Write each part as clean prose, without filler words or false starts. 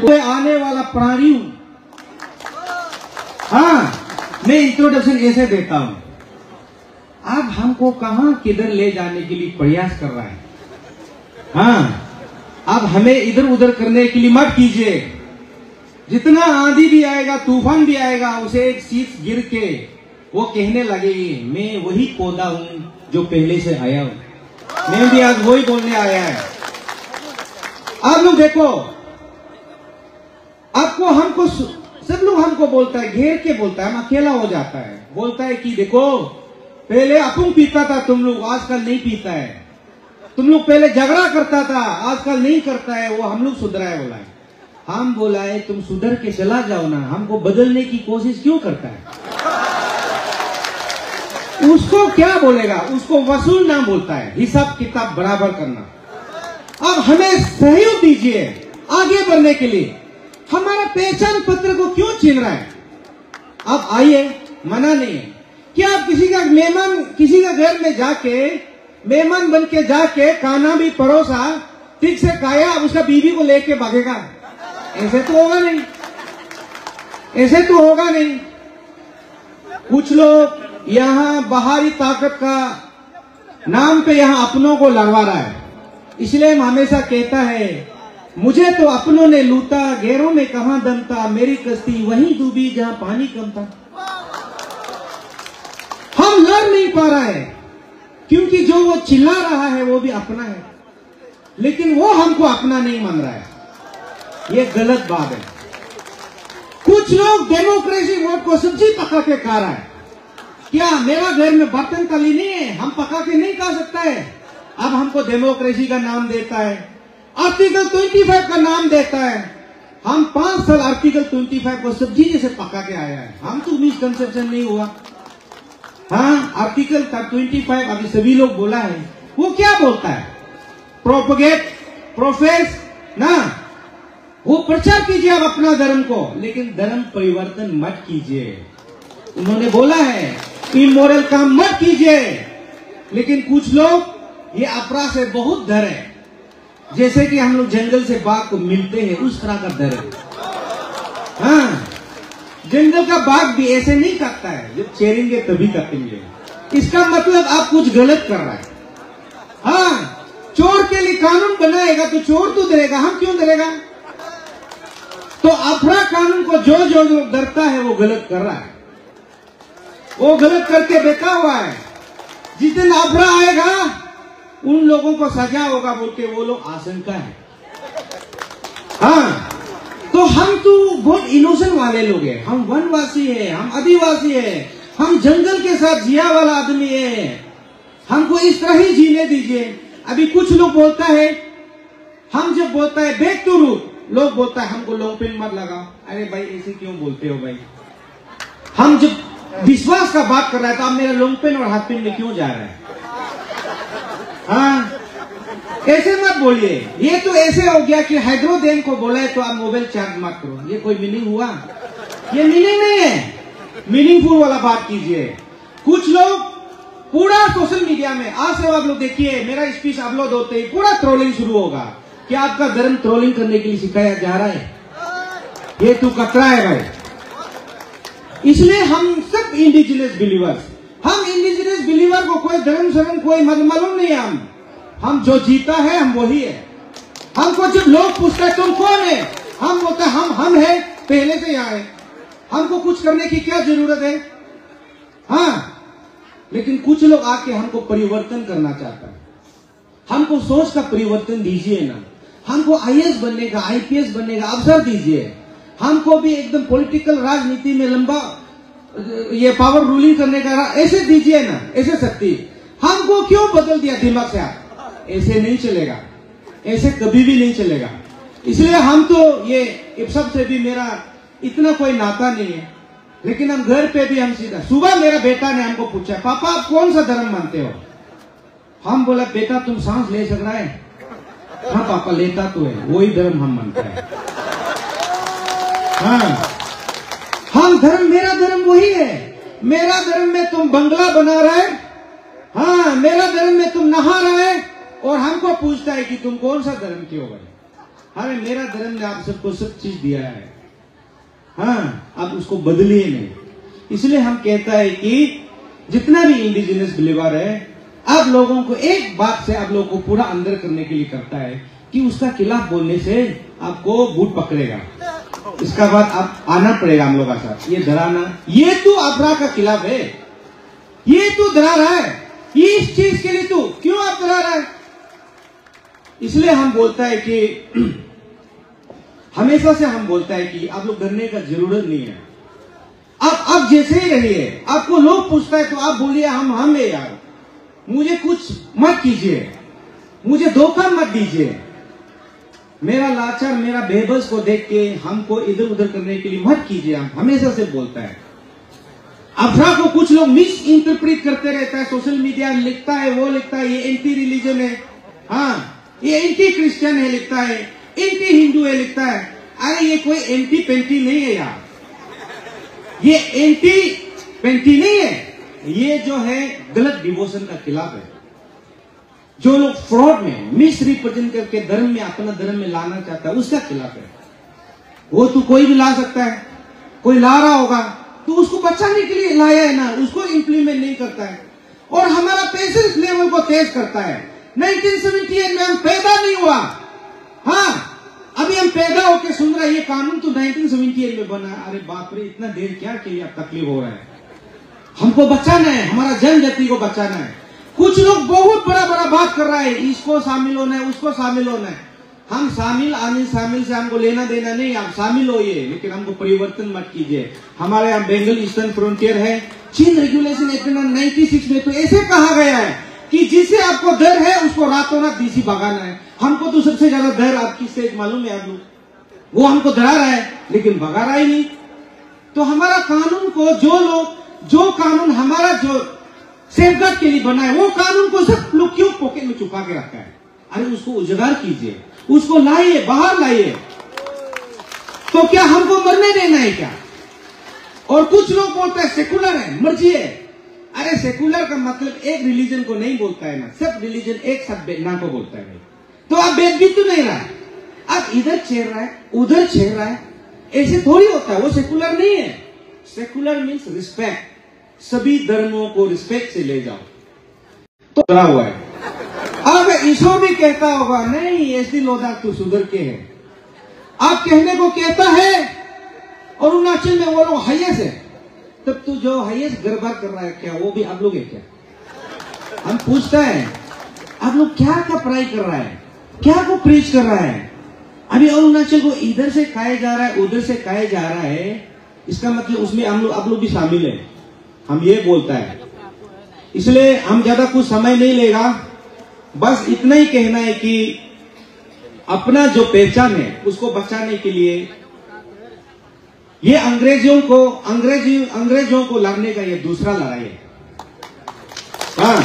आने वाला प्राणी हूं। हाँ, मैं इंट्रोडक्शन ऐसे देता हूं। अब हमको कहां किधर ले जाने के लिए प्रयास कर रहा है। हाँ, अब हमें इधर उधर करने के लिए मत कीजिए। जितना आंधी भी आएगा, तूफान भी आएगा, उसे एक शीश गिर के वो कहने लगेगी मैं वही पौधा हूं जो पहले से आया हूं। मैं भी आज वही बोलने आया है। आप लोग देखो, आपको हमको सब लोग हमको बोलता है, घेर के बोलता है, हम अकेला हो जाता है, बोलता है कि देखो पहले अपन पीता था, तुम लोग आजकल नहीं पीता है। तुम लोग पहले झगड़ा करता था, आजकल नहीं करता है। वो हम लोग सुधरा है बोला है। हम बोला है तुम सुधर के चला जाओ ना, हमको बदलने की कोशिश क्यों करता है। उसको क्या बोलेगा, उसको वसूल ना बोलता है, हिसाब किताब बराबर करना। अब हमें सहयोग दीजिए आगे बढ़ने के लिए। हमारा पहचान पत्र को क्यों छीन रहा है। अब आइए, मना नहीं है। क्या आप किसी का मेहमान, किसी का घर में जाके मेहमान बन के जाके खाना भी परोसा, ठीक से खाया, उसका बीवी को लेके भागेगा? ऐसे तो होगा नहीं, ऐसे तो होगा नहीं। कुछ लोग यहाँ बाहरी ताकत का नाम पे यहाँ अपनों को लगवा रहा है। इसलिए हम हमेशा कहता है मुझे तो अपनों ने लूटा, गैरों में कहां दम था, मेरी कश्ती वहीं डूबी जहां पानी कम था। हम लड़ नहीं पा रहा है क्योंकि जो वो चिल्ला रहा है वो भी अपना है, लेकिन वो हमको अपना नहीं मान रहा है। ये गलत बात है। कुछ लोग डेमोक्रेसी वोट को सब्जी पका के खा रहा है। क्या मेरा घर में बर्तन तली नहीं है, हम पका के नहीं खा सकता है? अब हमको डेमोक्रेसी का नाम देता है, आर्टिकल 25 का नाम देता है। हम 5 साल आर्टिकल 25 को सब्जी जैसे पका के आया है। हम तो मिसकंसेप्शन नहीं हुआ। हाँ, आर्टिकल 25 अभी सभी लोग बोला है। वो क्या बोलता है? प्रोपगेट, प्रोफेस ना, वो प्रचार कीजिए आप अपना धर्म को, लेकिन धर्म परिवर्तन मत कीजिए। उन्होंने बोला है इमोरल काम मत कीजिए, लेकिन कुछ लोग ये अपराध से बहुत डर है। जैसे कि हम लोग जंगल से बाघ को मिलते हैं, उस तरह का डर है। हाँ, जंगल का बाघ भी ऐसे नहीं करता है, जब चेरेंगे तभी कटेंगे। इसका मतलब आप कुछ गलत कर रहा है। हाँ, चोर के लिए कानून बनाएगा तो चोर तो डरेगा, हम क्यों डरेगा? तो अफरा कानून को जो जो डरता है वो गलत कर रहा है, वो गलत करके बैठा हुआ है। जिस दिन अफरा आएगा उन लोगों को सजा होगा बोल के वो लोग आशंका है। हाँ, तो हम तो बहुत इनोसेंट वाले लोग हैं। हम वनवासी है, हम आदिवासी है, हम जंगल के साथ जिया वाला आदमी है। हमको इस तरह ही जीने दीजिए। अभी कुछ लोग बोलता है, हम जब बोलता है बैक टू रूट, लोग बोलता है हमको लॉन्ग पेन मत लगाओ। अरे भाई ऐसे क्यों बोलते हो भाई? हम जब विश्वास का बात कर रहा है तो आप मेरा लॉन्ग पेन और हाथ पेन में क्यों जा रहा है? हाँ, ऐसे मत बोलिए। ये तो ऐसे हो गया कि हाइड्रोडेन को बोला है तो आप मोबाइल चार्ज मत करो। ये कोई मीनिंग हुआ? ये मीनिंग नहीं है। मीनिंगफुल वाला बात कीजिए। कुछ लोग पूरा सोशल मीडिया में, आज से आप लोग देखिए, मेरा स्पीच अपलोड होते ही पूरा ट्रोलिंग शुरू होगा कि आपका धर्म ट्रोलिंग करने के लिए सिखाया जा रहा है। ये तो कतरा है भाई। इसलिए हम सब इंडिजिनस बिलीवर्स, हम इंडिजिनस बिलीवर को कोई धर्म शरण कोई मालूम नहीं है। हम जो जीता है हम वही है। हमको जब लोग पूछते हैं तुम कौन है, हम बोलते हैं हम है, पहले से यहाँ है, हमको कुछ करने की क्या जरूरत है। हाँ, लेकिन कुछ लोग आके हमको परिवर्तन करना चाहता है। हमको सोच का परिवर्तन दीजिए ना। हमको आईएएस बनने का, आईपीएस बनने का अवसर दीजिए। हमको भी एकदम पॉलिटिकल राजनीति में लंबा ये पावर रूलिंग करने का ऐसे दीजिए ना, ऐसे शक्ति। हमको क्यों बदल दिया दिमाग से? आप ऐसे नहीं चलेगा, ऐसे कभी भी नहीं चलेगा। इसलिए हम तो ये सब से भी मेरा इतना कोई नाता नहीं है, लेकिन हम घर पे भी हम सीधा, सुबह मेरा बेटा ने हमको पूछा पापा आप कौन सा धर्म मानते हो? हम बोला बेटा तुम सांस ले सक रहा है? हाँ पापा लेता तो है, वही धर्म हम मानते हैं। हाँ, हम धर्म, मेरा धर्म वही है। मेरा धर्म में तुम बंगला बना रहा है, हाँ मेरा धर्म में तुम नहा रहा है, और हमको पूछता है कि तुम कौन सा धर्म के हो भाई? अरे मेरा धर्म ने आप सबको सब चीज दिया है, हाँ, आप उसको बदलिए नहीं। इसलिए हम कहता है कि जितना भी इंडिजिनस बिलीवर है, आप लोगों को एक बात से आप लोगों को पूरा अंदर करने के लिए करता है कि उसका खिलाफ बोलने से आपको बूट पकड़ेगा, इसका बाद आप आना पड़ेगा हम लोग का साथ। ये डराना, ये तो अपराध का खिलाफ है, ये तो डरा रहा है, ये इस चीज के लिए तो क्यों आप डरा रहा है? इसलिए हम बोलता है कि हमेशा से हम बोलता है कि आप लोग डरने का जरूरत नहीं है, आप जैसे ही रहिए। आपको लोग पूछता है तो आप बोलिए हम है यार, मुझे कुछ मत कीजिए, मुझे धोखा मत दीजिए, मेरा लाचार मेरा बेबस को देख के हमको इधर उधर करने के लिए मत कीजिए। हम हमेशा से बोलता है। अफरा को कुछ लोग मिस इंटरप्रेट करते रहता है, सोशल मीडिया लिखता है, वो लिखता है ये एंटी रिलीजन है, हाँ ये एंटी क्रिश्चियन है लिखता है, एंटी हिंदू है लिखता है। अरे ये कोई एंटी पेंटी नहीं है यार, ये एंटी पेंटी नहीं है, ये जो है गलत डिवोशन का खिलाफ है। जो लोग फ्रॉड में मिस रिप्रेजेंट करके धर्म में अपना धर्म में लाना चाहता है उसका खिलाफ है। वो तो कोई भी ला सकता है, कोई ला रहा होगा तो उसको बचाने के लिए लाया है ना, उसको इंप्लीमेंट नहीं करता है। और हमारा पेशेंस लेवल को तेज करता है। 1978 में हम पैदा नहीं हुआ, हाँ अभी हम पैदा होके सुन रहे हैं ये कानून तो 1978 में बना। अरे बाप रे, इतना देर क्या के लिए तकलीफ हो रहा है? हमको बचाना है, हमारा जनजाति को बचाना है। कुछ लोग बहुत बड़ा बड़ा बात कर रहा है, इसको शामिल होना है, उसको शामिल होना है। हम शामिल आने शामिल से हमको लेना देना नहीं, आप शामिल होइए लेकिन हमको परिवर्तन मत कीजिए। हमारे यहाँ बेंगल ईस्टर्न फ्रंटियर है, चीन रेगुलेशन एक्ट 96 में तो ऐसे कहा गया है कि जिसे आपको डर है उसको रातों रात डीसी भगाना है। हमको तो सबसे ज्यादा डर आपकी स्टेज मालूम है, आप लोग वो हमको डरा रहा है लेकिन भगा रहा ही नहीं। तो हमारा कानून को जो कानून हमारा जो सेफगार्ड के लिए बना है वो कानून को सब लोग क्यों पॉकेट में छुपा के रखा है? अरे उसको उजागर कीजिए, उसको लाइए, बाहर लाइए। तो क्या हमको मरने देना है क्या? और कुछ लोग बोलते हैं सेकुलर है, मर्जी है। अरे सेकुलर का मतलब एक रिलीजन को नहीं बोलता है ना, सब रिलीजन एक साथ बेचना को बोलता है। तो आप बेच भी तो नहीं रहा है, आप इधर छेड़ रहा है उधर छेड़ रहा है, ऐसे थोड़ी होता है। वो सेकुलर नहीं है। सेकुलर मीन्स रिस्पेक्ट, सभी धर्मों को रिस्पेक्ट से ले जाओ। तो डरा हुआ है। अब ईशो भी कहता होगा नहीं ऐसी लोधा तू सुधर के है, आप कहने को कहता है। और अरुणाचल में वो लोग हाईएस्ट है, तब तू जो हाईएस्ट गड़बड़ कर रहा है क्या वो भी आप लोग है क्या? हम पूछता है आप लोग क्या का पढ़ाई कर रहा है, क्या को प्रीच कर रहा है? अभी अरुणाचल को इधर से खाया जा रहा है उधर से खाया जा रहा है, इसका मतलब उसमें हम लोग आप लोग भी शामिल है, हम ये बोलता है। इसलिए हम ज्यादा कुछ समय नहीं लेगा, बस इतना ही कहना है कि अपना जो पहचान है उसको बचाने के लिए ये अंग्रेजों को लड़ने का ये दूसरा लड़ाई है। हाँ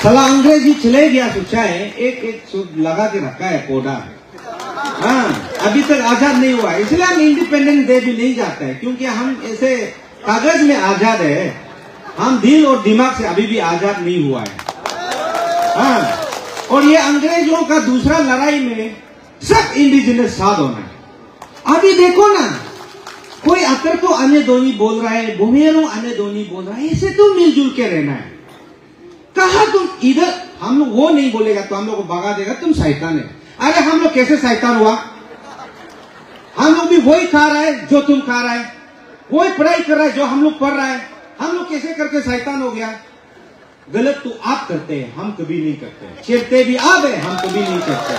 साला अंग्रेजी चले गया तो चाहे एक लगा के रखा है पौधा। हाँ अभी तक आजाद नहीं हुआ, इसलिए हम इंडिपेंडेंस डे भी नहीं जाता है, क्योंकि हम ऐसे कागज में आजाद है, हम दिल और दिमाग से अभी भी आजाद नहीं हुआ है। हाँ और ये अंग्रेजों का दूसरा लड़ाई में सब इंडिजिनस साथ होना है। अभी देखो ना, कोई आकर तो अन्य दोनी बोल रहा है, भूमियरों अन्य दोनी बोल रहा है, ऐसे तो मिलजुल के रहना है। कहा तुम इधर हम लोग वो नहीं बोलेगा तो हम लोग को भगा देगा, तुम शैतान है। अरे हम लोग कैसे शैतान हुआ? हम लोग भी वही खा रहा है जो तुम खा रहा है, वही पढ़ाई कर रहा है जो हम लोग पढ़ रहा है। हम लोग कैसे करके शैतान हो गया? गलत तो आप करते हैं, हम कभी नहीं करते। छेड़ते भी आप है, हम कभी नहीं करते।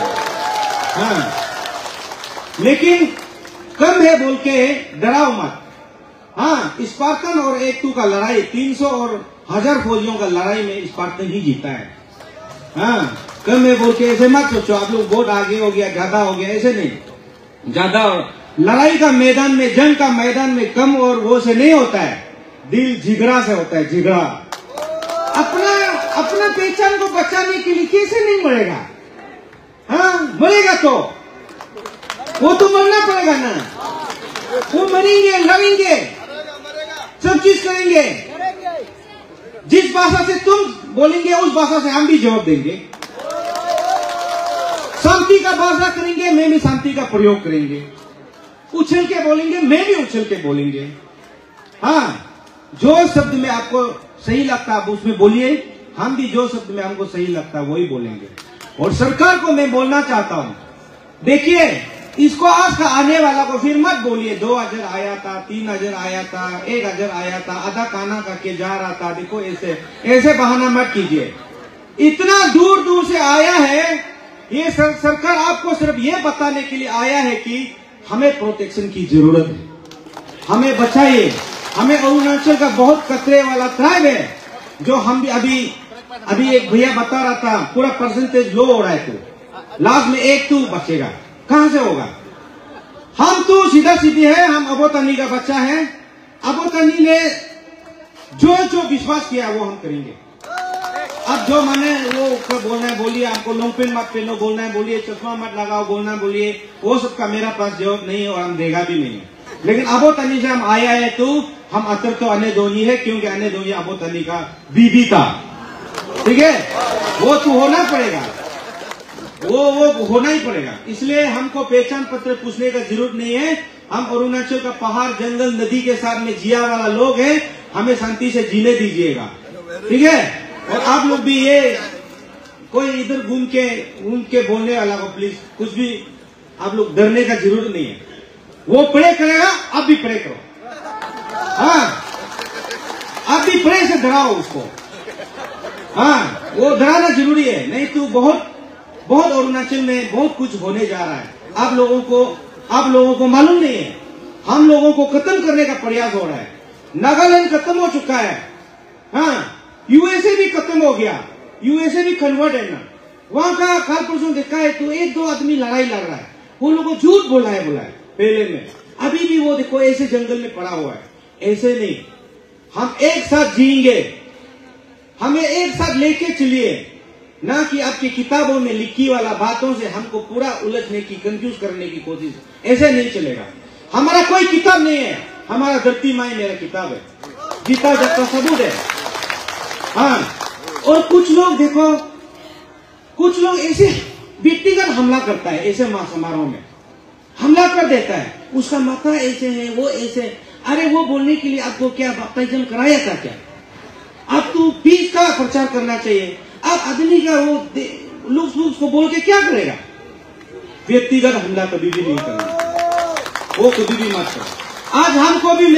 हाँ लेकिन कम है बोल के डराओ मत। हाँ स्पार्टन और एक का लड़ाई 300 और 1000 फौजियों का लड़ाई में स्पार्टन ही जीता है। हाँ कम है बोल के ऐसे मत सोचो आप लोग बहुत आगे हो गया, ज्यादा हो गया, ऐसे नहीं। ज्यादा लड़ाई का मैदान में, जंग का मैदान में कम और वो से नहीं होता है, दिल जिगरा से होता है, जिगरा। अपना पहचान को बचाने के लिए कैसे नहीं मरेगा? हाँ मरेगा तो वो तो मरना पड़ेगा ना, वो मरेंगे, लड़ेंगे, सब चीज करेंगे। जिस भाषा से तुम बोलेंगे उस भाषा से हम भी जवाब देंगे। शांति का वादा करेंगे, मैं भी शांति का प्रयोग करेंगे। उछल के बोलेंगे, मैं भी उछल के बोलेंगे। हाँ, जो शब्द में आपको सही लगता है आप उसमें बोलिए, हम भी जो शब्द में हमको सही लगता है वही बोलेंगे। और सरकार को मैं बोलना चाहता हूं, देखिए इसको आज का आने वाला को फिर मत बोलिए 2000 आया था, 3000 आया था, 1000 आया था, आधा खाना करके जा रहा था, देखो ऐसे ऐसे बहाना मत कीजिए। इतना दूर दूर से आया है, ये सरकार आपको सिर्फ ये बताने के लिए आया है कि हमें प्रोटेक्शन की जरूरत है, हमें बचाइए। हमें अरुणाचल का बहुत खतरे वाला ट्राइब है, जो हम भी अभी एक भैया बता रहा था पूरा परसेंटेज लो हो रहा है, तो लास्ट में एक तो बचेगा, कहां से होगा? हम तो सीधा सीधी है, हम अबोतनी का बच्चा है। अबोतनी ने जो विश्वास किया वो हम करेंगे। अब जो माने वो बोलना है बोलिए, आपको लॉन्ग पेन मत पहनो बोलना है बोलिए, चश्मा मत लगाओ बोलना बोलिए, वो सबका मेरा पास जवाब नहीं है और हम देगा भी नहीं। लेकिन अबोतनी से हम आया है तो हम अतर तो अने धोनी है, क्योंकि अने धोनी अबोतनी का बीबी था, ठीक है? वो तो होना पड़ेगा, वो होना ही पड़ेगा। इसलिए हमको पहचान पत्र पूछने का जरूरत नहीं है। हम अरुणाचल का पहाड़ जंगल नदी के साथ में जिया वाला लोग हैं, हमें शांति से जीने दीजिएगा, ठीक है? और आप लोग भी ये कोई इधर घूम के बोलने वाला को प्लीज कुछ भी आप लोग डरने का जरूरत नहीं है। वो प्रे करेगा, आप भी प्रे करो। हाँ, आप भी प्रे से डराओ उसको। हाँ, वो डराना जरूरी है, नहीं तो बहुत अरुणाचल में बहुत कुछ होने जा रहा है। आप लोगों को मालूम नहीं है, हम लोगों को खत्म करने का प्रयास हो रहा है। नागालैंड खत्म हो चुका है, हाँ, यूएसए भी खत्म हो गया, यूएसए भी कन्वर्ट है ना। वहां का काल परसों देखा है तो 1-2 आदमी लड़ाई लड़ रहा है, वो लोगों को झूठ बोला है पहले में, अभी भी वो देखो ऐसे जंगल में पड़ा हुआ है। ऐसे नहीं, हम एक साथ जिएंगे, हमें एक साथ लेके चलिए, ना कि आपकी किताबों में लिखी वाला बातों से हमको पूरा उलझने की, कंफ्यूज करने की कोशिश। ऐसे नहीं चलेगा। हमारा कोई किताब नहीं है, हमारा धरती माई मेरा किताब है, गीता जब का सबूत है। हाँ, और कुछ लोग देखो, कुछ लोग ऐसे व्यक्तिगत हमला करता है, ऐसे समारोह में हमला कर देता है, उसका माथा ऐसे है, वो ऐसे। अरे वो बोलने के लिए आपको क्या बैप्टिज्म कराया था क्या? आप तो पीस का प्रचार करना चाहिए। आप आदमी का वो लुक्स को बोल के क्या करेगा? व्यक्तिगत हमला कभी भी नहीं करना, वो कभी भी मत करो। आज हमको भी